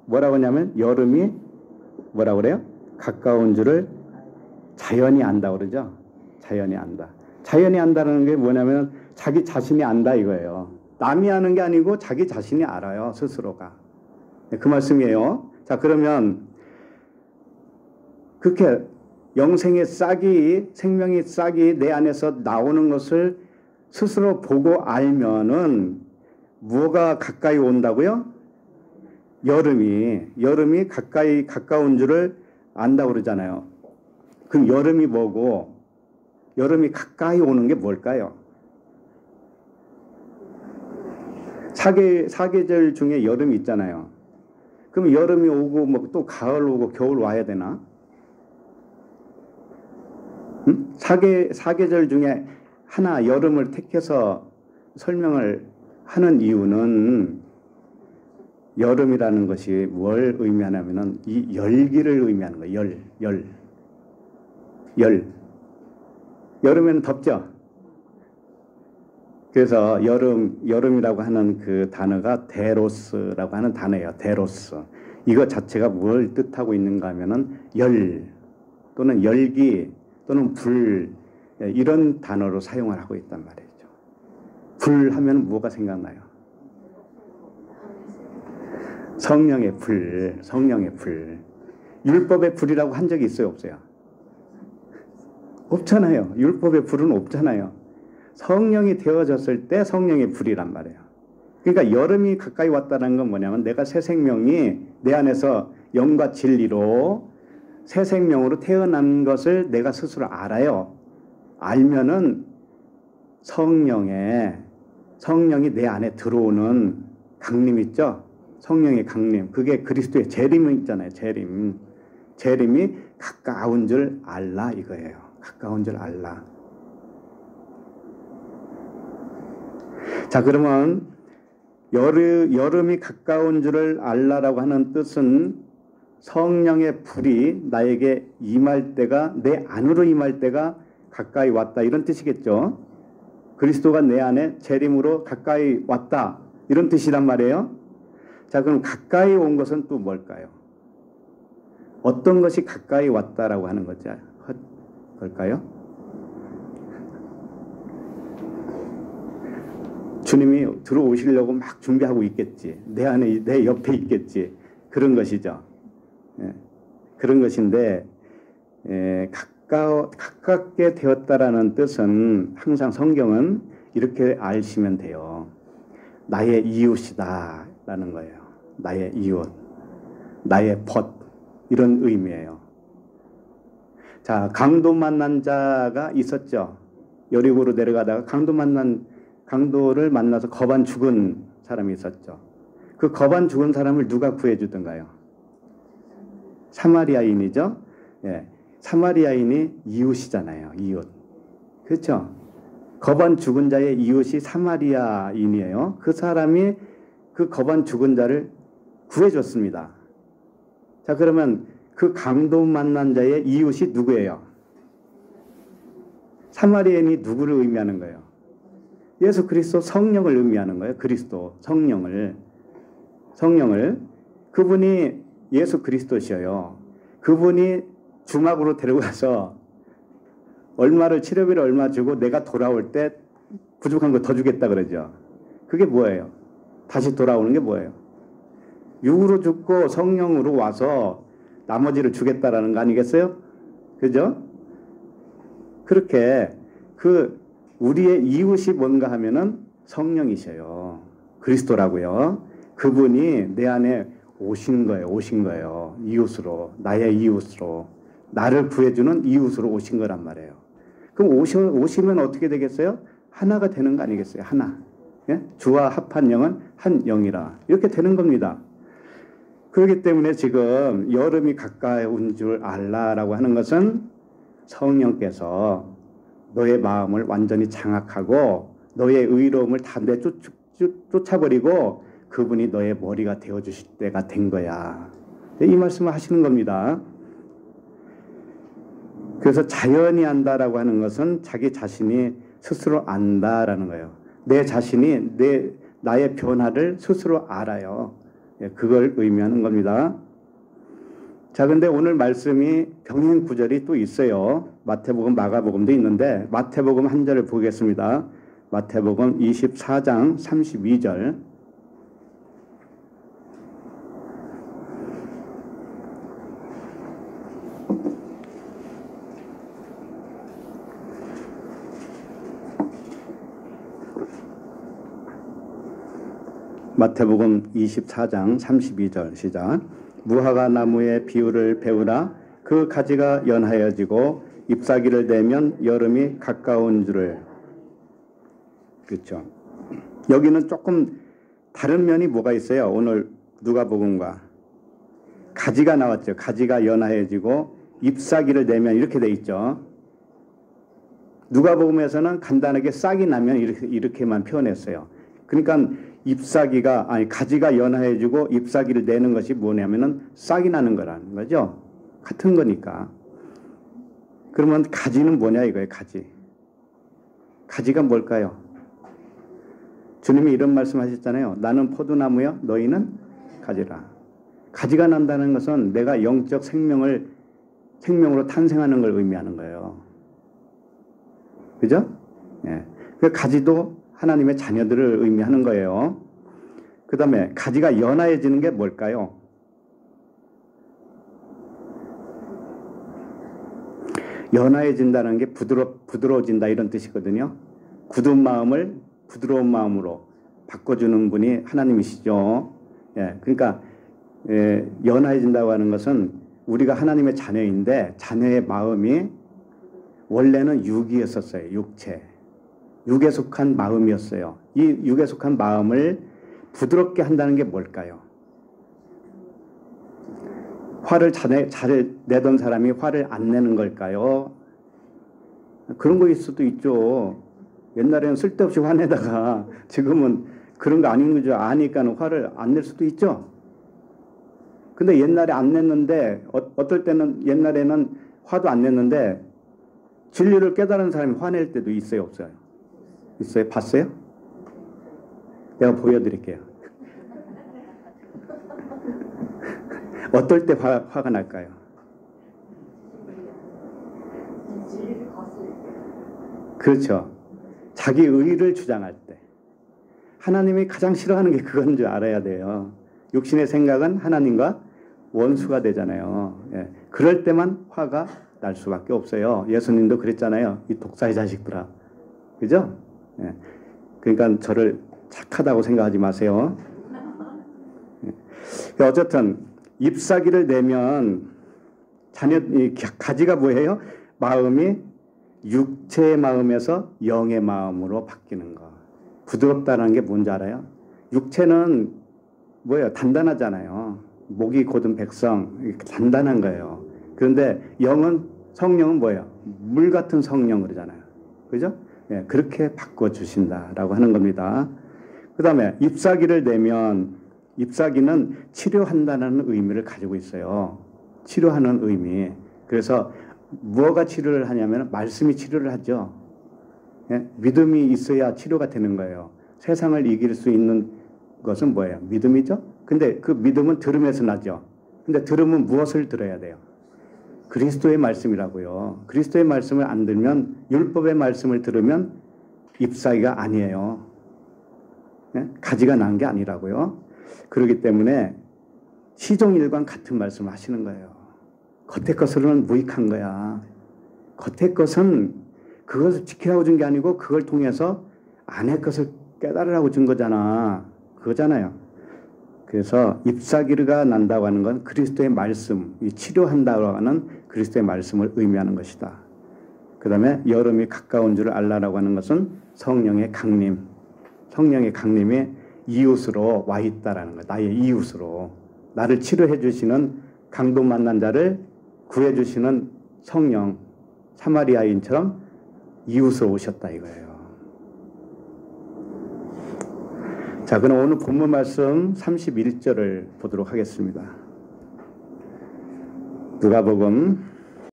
뭐라고 하냐면 여름이 뭐라고 그래요? 가까운 줄을 자연이 안다 그러죠. 자연이 안다. 자연이 안다는 게 뭐냐면 자기 자신이 안다 이거예요. 남이 아는 게 아니고 자기 자신이 알아요. 스스로가. 그 말씀이에요. 자, 그러면 그렇게 영생의 싹이, 생명의 싹이 내 안에서 나오는 것을 스스로 보고 알면은 뭐가 가까이 온다고요? 여름이 가까운 줄을 안다고 그러잖아요. 그럼 여름이 뭐고, 여름이 가까이 오는 게 뭘까요? 사계절 중에 여름이 있잖아요. 그럼 여름이 오고 뭐 또 가을 오고 겨울 와야 되나? 응? 사계절 중에 하나 여름을 택해서 설명을 하는 이유는 여름이라는 것이 뭘 의미하냐면은 이 열기를 의미하는 거예요. 열. 여름에는 덥죠. 그래서 여름이라고 하는 그 단어가 데로스라고 하는 단어예요. 데로스. 이거 자체가 뭘 뜻하고 있는가 하면은 열 또는 열기 또는 불 이런 단어로 사용을 하고 있단 말이죠. 불 하면 뭐가 생각나요? 성령의 불. 율법의 불이라고 한 적이 있어요, 없어요? 없잖아요. 율법의 불은 없잖아요. 성령이 되어졌을 때 성령의 불이란 말이에요. 그러니까 여름이 가까이 왔다는 건 뭐냐면 내가 새 생명이 내 안에서 영과 진리로 새 생명으로 태어난 것을 내가 스스로 알아요. 알면은 성령이 내 안에 들어오는 강림 있죠? 성령의 강림. 그게 그리스도의 재림 있잖아요. 재림이 가까운 줄 알라 이거예요. 가까운 줄 알라. 자, 그러면 여름이 가까운 줄을 알라라고 하는 뜻은 성령의 불이 나에게 임할 때가, 내 안으로 임할 때가 가까이 왔다 이런 뜻이겠죠. 그리스도가 내 안에 재림으로 가까이 왔다 이런 뜻이란 말이에요. 자, 그럼 가까이 온 것은 또 뭘까요? 어떤 것이 가까이 왔다라고 하는 걸까요? 주님이 들어오시려고 막 준비하고 있겠지. 내 안에, 내 옆에 있겠지. 그런 것이죠. 예, 그런 것인데, 가깝게 되었다라는 뜻은 항상 성경은 이렇게 아시면 돼요. 나의 이웃이다 라는 거예요. 나의 이웃, 나의 벗 이런 의미예요. 자, 강도 만난 자가 있었죠. 여리고로 내려가다가 강도를 만나서 거반 죽은 사람이 있었죠. 그 거반 죽은 사람을 누가 구해주던가요? 사마리아인이죠. 예, 사마리아인이 이웃이잖아요. 이웃. 그렇죠? 거반 죽은 자의 이웃이 사마리아인이에요. 그 사람이 그 거반 죽은 자를 구해줬습니다. 자, 그러면 그 강도 만난 자의 이웃이 누구예요? 사마리아인이 누구를 의미하는 거예요? 예수 그리스도 성령을 의미하는 거예요. 그리스도 성령을. 그분이 예수 그리스도시여요. 그분이 중학으로 데려가서 치료비를 얼마 주고 내가 돌아올 때 부족한 거 더 주겠다 그러죠. 그게 뭐예요? 다시 돌아오는 게 뭐예요? 육으로 죽고 성령으로 와서 나머지를 주겠다라는 거 아니겠어요? 그죠? 그렇게 우리의 이웃이 뭔가 하면은 성령이셔요. 그리스도라고요. 그분이 내 안에 오신 거예요. 이웃으로. 나의 이웃으로. 나를 구해주는 이웃으로 오신 거란 말이에요. 그럼 오시면 어떻게 되겠어요? 하나가 되는 거 아니겠어요? 하나. 예? 주와 합한 영은 한 영이라. 이렇게 되는 겁니다. 그렇기 때문에 지금 여름이 가까이 온 줄 알라라고 하는 것은 성령께서 너의 마음을 완전히 장악하고 너의 의로움을 다 쫓아버리고 그분이 너의 머리가 되어주실 때가 된 거야. 이 말씀을 하시는 겁니다. 그래서 자연이 안다라고 하는 것은 자기 자신이 스스로 안다라는 거예요. 내 자신이 나의 변화를 스스로 알아요. 예, 그걸 의미하는 겁니다. 자, 근데 오늘 말씀이 병행 구절이 또 있어요. 마태복음, 마가복음도 있는데 마태복음 한 절을 보겠습니다. 마태복음 24장 32절. 마태복음 24장 32절 시작. 무화과 나무의 비유를 배우라. 그 가지가 연하여지고 잎사귀를 내면 여름이 가까운 줄을. 그렇죠. 여기는 조금 다른 면이 뭐가 있어요? 오늘 누가복음과 가지가 나왔죠. 가지가 연하여지고 잎사귀를 내면 이렇게 돼 있죠. 누가복음에서는 간단하게 싹이 나면 이렇게만 표현했어요. 그러니까 잎사귀가 가지가 연하해지고 잎사귀를 내는 것이 뭐냐면은 싹이 나는 거라는 거죠. 같은 거니까. 그러면 가지는 뭐냐 이거예요. 가지가 뭘까요? 주님이 이런 말씀하셨잖아요. 나는 포도나무여 너희는 가지라. 가지가 난다는 것은 내가 영적 생명으로 탄생하는 걸 의미하는 거예요. 그죠? 예. 그 가지도 하나님의 자녀들을 의미하는 거예요. 그 다음에 가지가 연하해지는 게 뭘까요? 연하해진다는 게 부드러워진다 이런 뜻이거든요. 굳은 마음을 부드러운 마음으로 바꿔주는 분이 하나님이시죠. 예, 그러니까 연하해진다고 하는 것은 우리가 하나님의 자녀인데 자녀의 마음이 원래는 육이었었어요. 육에 속한 마음이었어요. 이 육에 속한 마음을 부드럽게 한다는 게 뭘까요? 화를 잘 내던 사람이 화를 안 내는 걸까요? 그런 거일 수도 있죠. 옛날에는 쓸데없이 화내다가 지금은 그런 거 아닌 거죠. 아니까 화를 안 낼 수도 있죠. 근데 옛날에 안 냈는데 어떨 때는 옛날에는 화도 안 냈는데 진리를 깨달은 사람이 화낼 때도 있어요, 없어요? 있어요? 봤어요? 내가 보여드릴게요. 어떨 때 화가 날까요? 그렇죠. 자기 의를 주장할 때. 하나님이 가장 싫어하는 게 그건 줄 알아야 돼요. 육신의 생각은 하나님과 원수가 되잖아요. 예. 그럴 때만 화가 날 수밖에 없어요. 예수님도 그랬잖아요. 이 독사의 자식들아. 그죠? 예. 그러니까 저를 착하다고 생각하지 마세요. 예. 어쨌든 잎사귀를 내면 가지가 뭐예요? 마음이 육체의 마음에서 영의 마음으로 바뀌는 거. 부드럽다는 게 뭔지 알아요? 육체는 뭐예요? 단단하잖아요. 목이 곧은 백성, 단단한 거예요. 그런데 성령은 뭐예요? 물 같은 성령 그러잖아요. 그죠? 예, 그렇게 바꿔주신다라고 하는 겁니다. 그 다음에 잎사귀를 내면, 잎사귀는 치료한다는 의미를 가지고 있어요. 치료하는 의미. 그래서 무엇가 치료를 하냐면 말씀이 치료를 하죠. 예? 믿음이 있어야 치료가 되는 거예요. 세상을 이길 수 있는 것은 뭐예요? 믿음이죠? 근데 그 믿음은 들음에서 나죠. 근데 들음은 무엇을 들어야 돼요? 그리스도의 말씀이라고요. 그리스도의 말씀을 안 들면, 율법의 말씀을 들으면 잎사귀가 아니에요. 예? 가지가 난 게 아니라고요. 그렇기 때문에 시종일관 같은 말씀을 하시는 거예요. 겉의 것으로는 무익한 거야. 겉의 것은 그것을 지키라고 준 게 아니고 그걸 통해서 안의 것을 깨달으라고 준 거잖아. 그거잖아요. 그래서 잎사귀가 난다고 하는 건 그리스도의 말씀, 치료한다고 하는 그리스도의 말씀을 의미하는 것이다. 그 다음에 여름이 가까운 줄을 알라라고 하는 것은 성령의 강림, 성령의 강림이 이웃으로 와 있다라는 거예요. 나의 이웃으로. 나를 치료해 주시는 강도 만난 자를 구해 주시는 성령, 사마리아인처럼 이웃으로 오셨다 이거예요. 자, 그럼 오늘 본문 말씀 31절을 보도록 하겠습니다. 누가복음